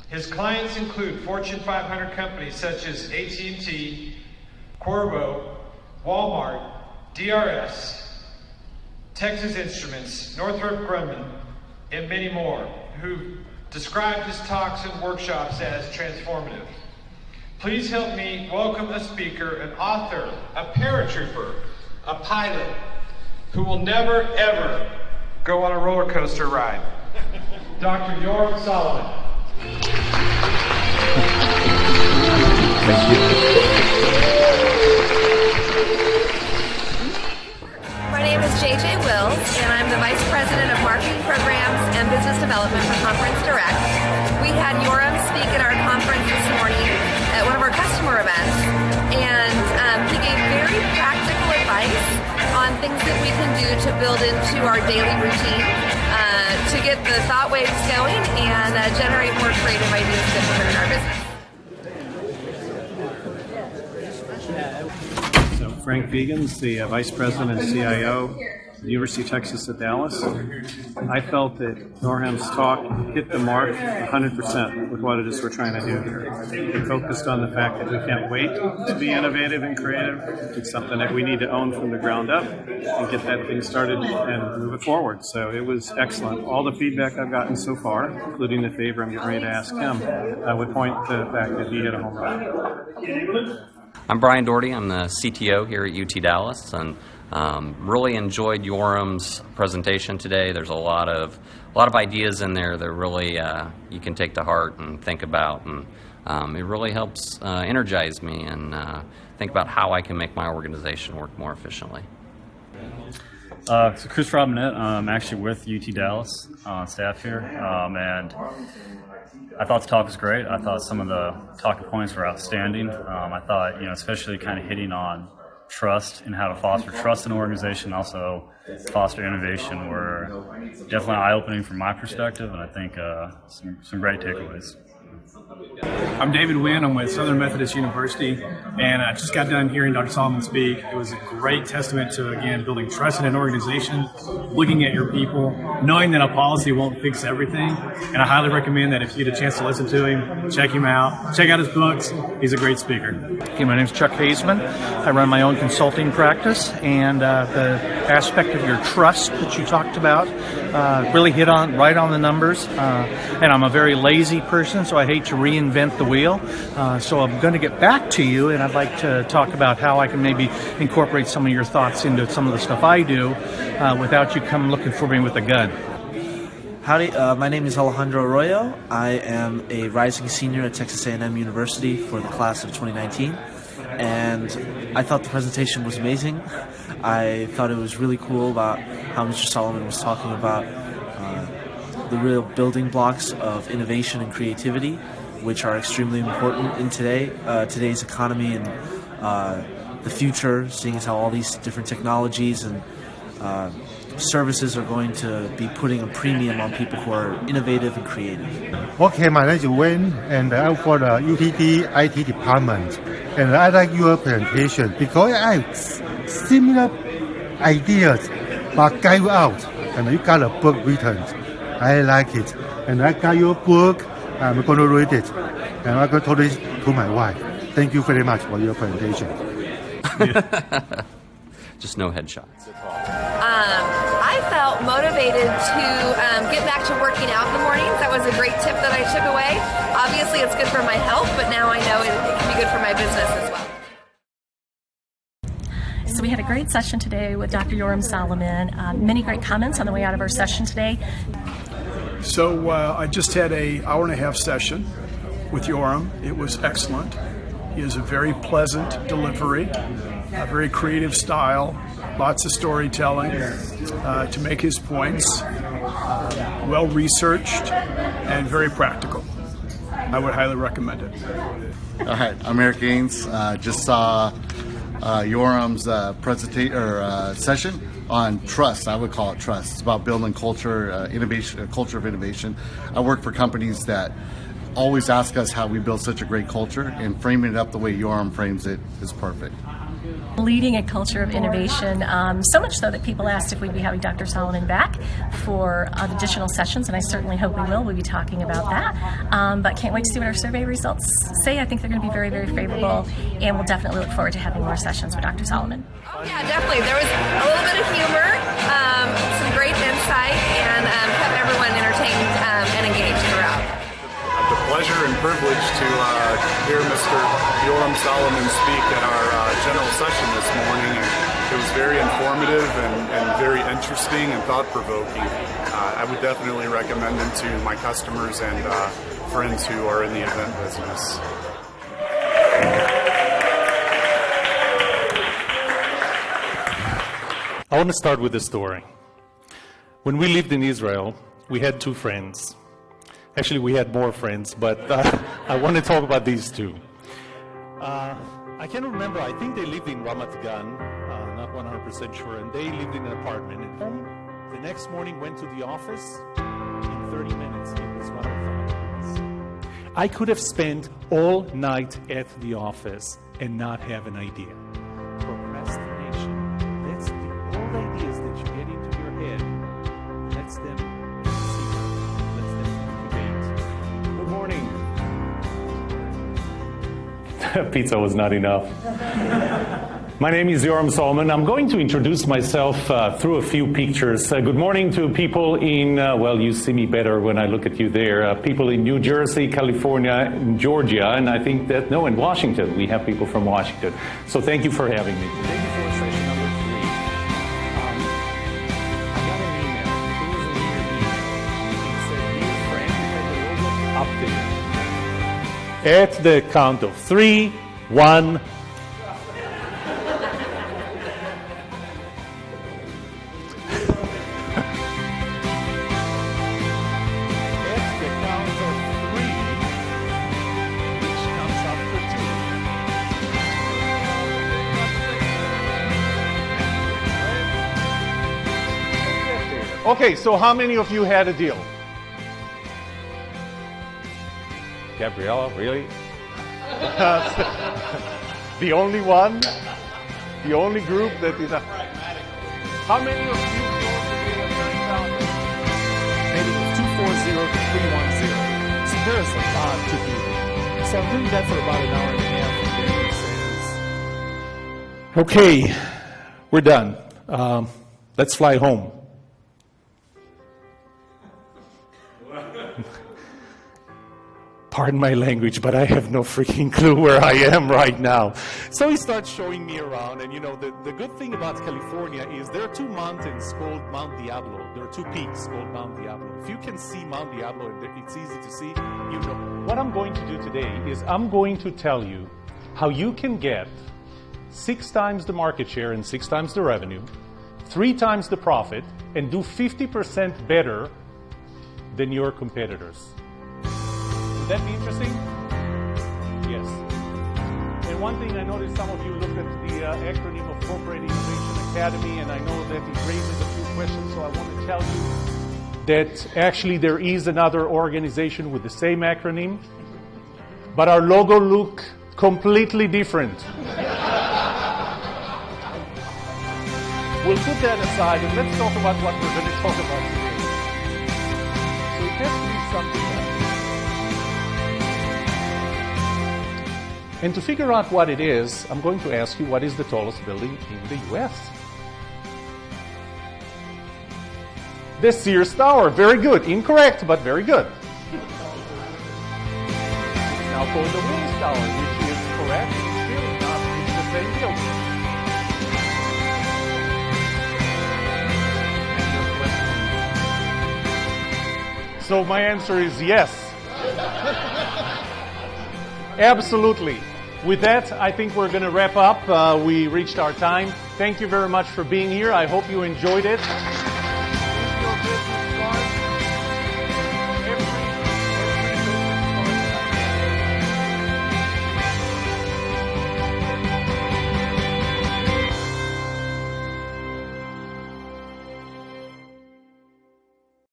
His clients include Fortune 500 companies such as AT&T, Corvo, Walmart, DRS, Texas Instruments, Northrop Grumman, and many more, who described his talks and workshops as transformative. Please help me welcome a speaker, an author, a paratrooper, a pilot, who will never, ever go on a roller coaster ride. Dr. Yoram Solomon. Thank you. My name is JJ Wills, and I'm the Vice President of Marketing Programs and Business Development for Conference Direct. We had Yoram speak at our conference this morning at one of our customer events, and he gave very practical advice on things that we can do to build into our daily routine to get the thought waves going and generate more creative ideas to implement in our business. So Frank Vegans, the Vice President and CIO at the University of Texas at Dallas. I felt that Yoram's talk hit the mark 100% with what it is we're trying to do here. He focused on the fact that we can't wait to be innovative and creative. It's something that we need to own from the ground up and get that thing started and move it forward. So it was excellent. All the feedback I've gotten so far, including the favor I'm getting ready to ask him, would point to the fact that he hit a home run. I'm Brian Doherty. I'm the CTO here at UT Dallas, and really enjoyed Yoram's presentation today. There's a lot of ideas in there that really you can take to heart and think about, and it really helps energize me and think about how I can make my organization work more efficiently. So Chris Robinette, I'm actually with UT Dallas on staff here, and I thought the talk was great. I thought some of the talking points were outstanding. I thought, especially kind of hitting on trust and how to foster trust in an organization, also foster innovation, were definitely eye-opening from my perspective, and I think some great takeaways. I'm David Wynn. I'm with Southern Methodist University, and I just got done hearing Dr. Solomon speak. It was a great testament to, again, building trust in an organization, looking at your people, knowing that a policy won't fix everything. And I highly recommend that if you get a chance to listen to him, check him out. Check out his books. He's a great speaker. Okay, my name is Chuck Hazeman. I run my own consulting practice, and the aspect of your trust that you talked about really hit on right on the numbers. And I'm a very lazy person, so I hate to reinvent the wheel. So I'm going to get back to you, and I'd like to talk about how I can maybe incorporate some of your thoughts into some of the stuff I do without you come looking for me with a gun. Howdy, my name is Alejandro Arroyo. I am a rising senior at Texas A&M University for the class of 2019, and I thought the presentation was amazing. I thought it was really cool about how Mr. Solomon was talking about the real building blocks of innovation and creativity, which are extremely important in today's economy and the future, seeing as how all these different technologies and services are going to be putting a premium on people who are innovative and creative. Okay, my name is Wayne, and I'm for the UTD IT department. And I like your presentation because I have similar ideas, but guide you out, and you got a book written. I like it, and I got your book. I'm going to read it, and I'm going to tell it to my wife. Thank you very much for your presentation. Just no headshots. I felt motivated to get back to working out in the mornings. That was a great tip that I took away. Obviously, it's good for my health, but now I know it can be good for my business as well. So we had a great session today with Dr. Yoram Solomon. Many great comments on the way out of our session today. So I just had an hour-and-a-half session with Yoram. It was excellent. He has a very pleasant delivery, a very creative style, lots of storytelling to make his points, well-researched, and very practical. I would highly recommend it. All right, I'm Eric Gaines. Just saw Yoram's session on trust. I would call it trust. It's about building culture, innovation, a culture of innovation. I work for companies that always ask us how we build such a great culture, and framing it up the way Yoram frames it is perfect. leading a culture of innovation, so much so that people asked if we'd be having Dr. Solomon back for additional sessions, and I certainly hope we will. We'll be talking about that, but can't wait to see what our survey results say. I think they're going to be very, very favorable, and we'll definitely look forward to having more sessions with Dr. Solomon. Oh yeah, definitely. There was a little bit of humor, some great insight, and kept everyone entertained and engaged throughout. The pleasure and privilege to hear Mr. Yoram Solomon speak at our general session this morning. It was very informative and very interesting and thought-provoking. I would definitely recommend him to my customers and friends who are in the event business. I want to start with a story. When we lived in Israel, we had two friends. Actually, we had more friends, but I want to talk about these two. I can't remember. I think they lived in Ramat Gan, not 100% sure, and they lived in an apartment. And home, the next morning, went to the office. In 30 minutes, it was what I thought it was. I could have spent all night at the office and not have an idea. Procrastination. That's the old ideas that you get into your head. Let's them morning. Pizza was not enough. My name is Yoram Solomon. I'm going to introduce myself through a few pictures. Good morning to people in, well, you see me better when I look at you there, people in New Jersey, California, Georgia, and I think that, no, in Washington. We have people from Washington. So thank you for having me. Thank you for session number 3. I got an email. It was a weird email. It said, dear friend, and the logo up there. At the count of 3, 1. Okay, so how many of you had a deal? Gabriella, really? The only one? The only group that is... How many of you maybe it was 240 to 310? So there's a lot to do. So I'm doing that for about an hour and a half. Okay, we're done. Let's fly home. Pardon my language, but I have no freaking clue where I am right now. So he starts showing me around, and you know, the good thing about California is there are 2 mountains called Mount Diablo. There are 2 peaks called Mount Diablo. If you can see Mount Diablo, it's easy to see, you know. What I'm going to do today is I'm going to tell you how you can get 6 times the market share and 6 times the revenue, 3 times the profit, and do 50% better than your competitors. Would that be interesting? Yes. And one thing I noticed, some of you looked at the acronym of Corporate Innovation Academy, and I know that it raises a few questions, so I want to tell you that actually there is another organization with the same acronym, but our logo look completely different. We'll put that aside and let's talk about what we're going to talk about today. So it has to be something else. And to figure out what it is, I'm going to ask you, what is the tallest building in the U.S.? The Sears Tower. Very good. Incorrect, but very good. It's now called the Willis Tower, which is correct. It's still not. It's the same building. So my answer is yes. Absolutely. With that, I think we're going to wrap up. We reached our time. Thank you very much for being here. I hope you enjoyed it.